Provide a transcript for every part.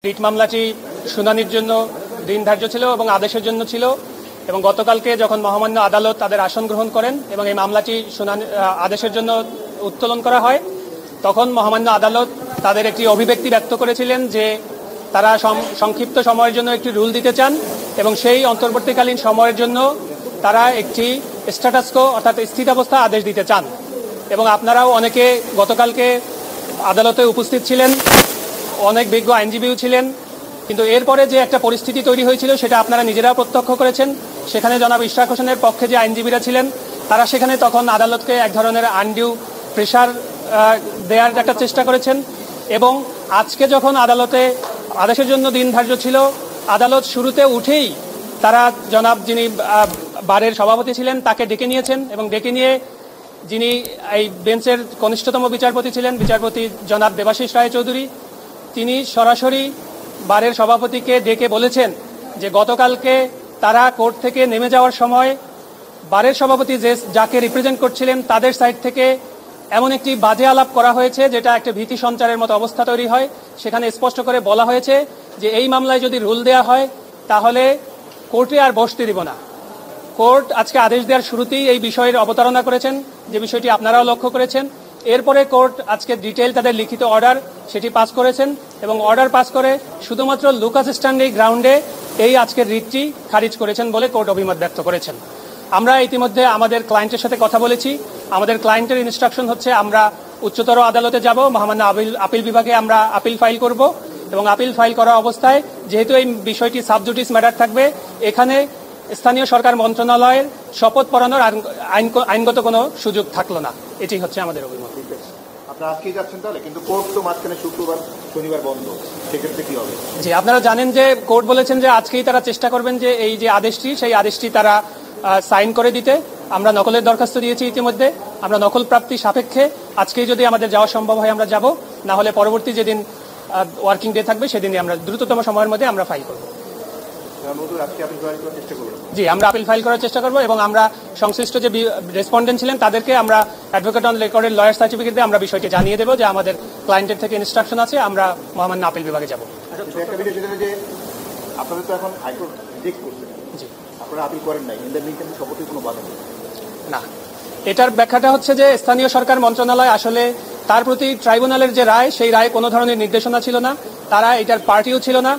Writ মামলাটি শুনানির জন্য দিন ধার্য ছিল এবং আদেশের জন্য ছিল এবং গতকালকে যখন মহামান্য আদালত তাদের আসন গ্রহণ করেন এবং এই মামলাটি শুনানি আদেশের জন্য উত্তোলন করা হয়, তখন মহামান্য আদালত তাদের একটি অভিব্যক্তি ব্যক্ত করেছিলেন যে তারা সংক্ষিপ্ত সময়ের জন্য একটি রুল দিতে চান এবং সেই অন্তর্বর্তীকালীন সময়ের জন্য তারা একটি স্ট্যাটাস কো অর্থাৎ স্থিতাবস্থা আদেশ দিতে চান। এবং আপনারাও অনেকে গতকালকে আদালতে উপস্থিত ছিলেন, অনেক বিজ্ঞ আইনজীবীও ছিলেন, কিন্তু এরপরে যে একটা পরিস্থিতি তৈরি হয়েছিল সেটা আপনারা নিজেরাও প্রত্যক্ষ করেছেন। সেখানে জনাব ইশরাক হোসেনের পক্ষে যে আইনজীবীরা ছিলেন তারা সেখানে তখন আদালতকে এক ধরনের আনডিউ প্রেশার দেওয়ার একটা চেষ্টা করেছেন এবং আজকে যখন আদালতে আদেশের জন্য দিন ধার্য ছিল, আদালত শুরুতে উঠেই তারা জনাব যিনি বারের সভাপতি ছিলেন তাকে ডেকে নিয়েছেন এবং ডেকে নিয়ে যিনি এই বেঞ্চের কনিষ্ঠতম বিচারপতি ছিলেন, বিচারপতি জনাব দেবাশিস রায়চৌধুরী, তিনি সরাসরি বারের সভাপতিকে ডেকে বলেছেন যে গতকালকে তারা কোর্ট থেকে নেমে যাওয়ার সময় বারের সভাপতি যাকে রিপ্রেজেন্ট করছিলেন তাদের সাইড থেকে এমন একটি বাজে আলাপ করা হয়েছে যেটা একটা ভীতি সঞ্চারের মতো অবস্থা তৈরি হয়। সেখানে স্পষ্ট করে বলা হয়েছে যে এই মামলায় যদি রুল দেয়া হয় তাহলে কোর্টে আর বসতে দিব না। কোর্ট আজকে আদেশ দেওয়ার শুরুতেই এই বিষয়ের অবতারণা করেছেন, যে বিষয়টি আপনারাও লক্ষ্য করেছেন। এরপরে কোর্ট আজকে ডিটেইল তাদের লিখিত অর্ডার সেটি পাস করেছেন এবং অর্ডার পাস করে শুধুমাত্র লুকাস স্ট্যান্ডি গ্রাউন্ডে এই আজকের রিটটি খারিজ করেছেন বলে কোর্ট অভিমত ব্যক্ত করেছেন। আমরা ইতিমধ্যে আমাদের ক্লায়েন্টের সাথে কথা বলেছি। আমাদের ক্লায়েন্টের ইনস্ট্রাকশন হচ্ছে আমরা উচ্চতর আদালতে যাব, মহামান্য আপিল বিভাগে আমরা আপিল ফাইল করব এবং আপিল ফাইল করা অবস্থায় যেহেতু এই বিষয়টি সাবজুডিস ম্যাটার থাকবে, এখানে স্থানীয় সরকার মন্ত্রণালয়ের শপথ পড়ানোর আইনগত কোনো সুযোগ থাকলো না। এটি হচ্ছে আমাদের অভিমত। আপনারা আজকেই যাচ্ছেন তাহলে, কিন্তু কোর্ট তো মাঝখানে শুক্রবার শনিবার বন্ধ, সেক্ষেত্রে কি হবে? জি, আপনারা জানেন যে কোর্ট বলেছেন যে আজকেই তারা চেষ্টা করবেন যে এই যে আদেশটি সেই আদেশটি তারা সাইন করে দিতে। আমরা নকলের দরখাস্ত দিয়েছি ইতিমধ্যে, আমরা নকল প্রাপ্তি সাপেক্ষে আজকেই যদি আমাদের যাওয়া সম্ভব হয় আমরা যাব, না হলে পরবর্তী যেদিন ওয়ার্কিং ডে থাকবে সেদিনই আমরা দ্রুততম সময়ের মধ্যে আমরা ফাইল করব। জি, আমরা আপিল ফাইল করার চেষ্টা করব এবং আমরা সংশ্লিষ্ট যে রেসপন্ডেন্ট ছিলেন তাদেরকে আমরা অ্যাডভোকেট অন রেকর্ডের লয়ার সার্টিফিকেট দিয়ে আমরা বিষয়টি জানিয়ে দেবো যে আমাদের ক্লায়েন্টের থেকে ইনস্ট্রাকশন আছে, আমরা মহামান্য আপিল বিভাগে যাব। আপনাদের তো এখন হাইকোর্ট রিজেক্ট করছে, জি, আপনারা আপিল করেন নাই, শপথে কোনো বাধা নেই না। এটার ব্যাখ্যাটা হচ্ছে যে স্থানীয় সরকার মন্ত্রণালয় আসলে তার প্রতি ট্রাইব্যুনালের যে রায় সেই রায় কোনো ধরনের নির্দেশনা ছিল না, তারা এটার পার্টিও ছিল না।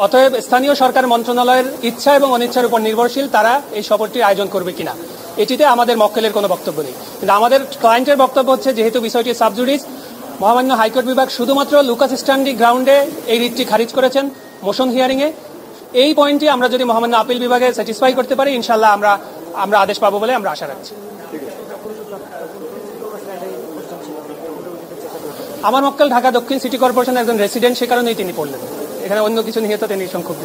অতএব স্থানীয় সরকার মন্ত্রণালয়ের ইচ্ছা এবং অনিচ্ছার উপর নির্ভরশীল তারা এই শপথটির আয়োজন করবে কিনা, এটিতে আমাদের মক্কেলের কোনো বক্তব্য নেই। কিন্তু আমাদের ক্লায়েন্টের বক্তব্য হচ্ছে যেহেতু বিষয়টি সাবজুডিস, মহামান্য হাইকোর্ট বিভাগ শুধুমাত্র লুকাস স্ট্যান্ডি গ্রাউন্ডে এই রিটটি খারিজ করেছেন মোশন হিয়ারিংয়ে। এই পয়েন্টটি আমরা যদি মহামান্য আপিল বিভাগে স্যাটিসফাই করতে পারি, ইনশাল্লাহ আমরা আদেশ পাবো বলে আমরা আশা রাখছি। আমার মক্কেল ঢাকা দক্ষিণ সিটি কর্পোরেশনের একজন রেসিডেন্ট, সে কারণেই তিনি পড়লেন, এখানে অন্য কিছু নিহিত তিনি সংক্ষুব্ধ।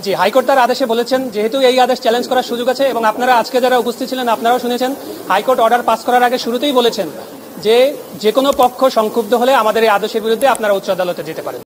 জি, হাইকোর্ট তার আদেশে বলেছেন যেহেতু এই আদেশ চ্যালেঞ্জ করার সুযোগ আছে এবং আপনারা আজকে যারা উপস্থিত ছিলেন আপনারাও শুনেছেন হাইকোর্ট অর্ডার পাস করার আগে শুরুতেই বলেছেন যে কোনো পক্ষ সংক্ষুব্ধ হলে আমাদের এই আদেশের বিরুদ্ধে আপনারা উচ্চ আদালতে যেতে পারেন।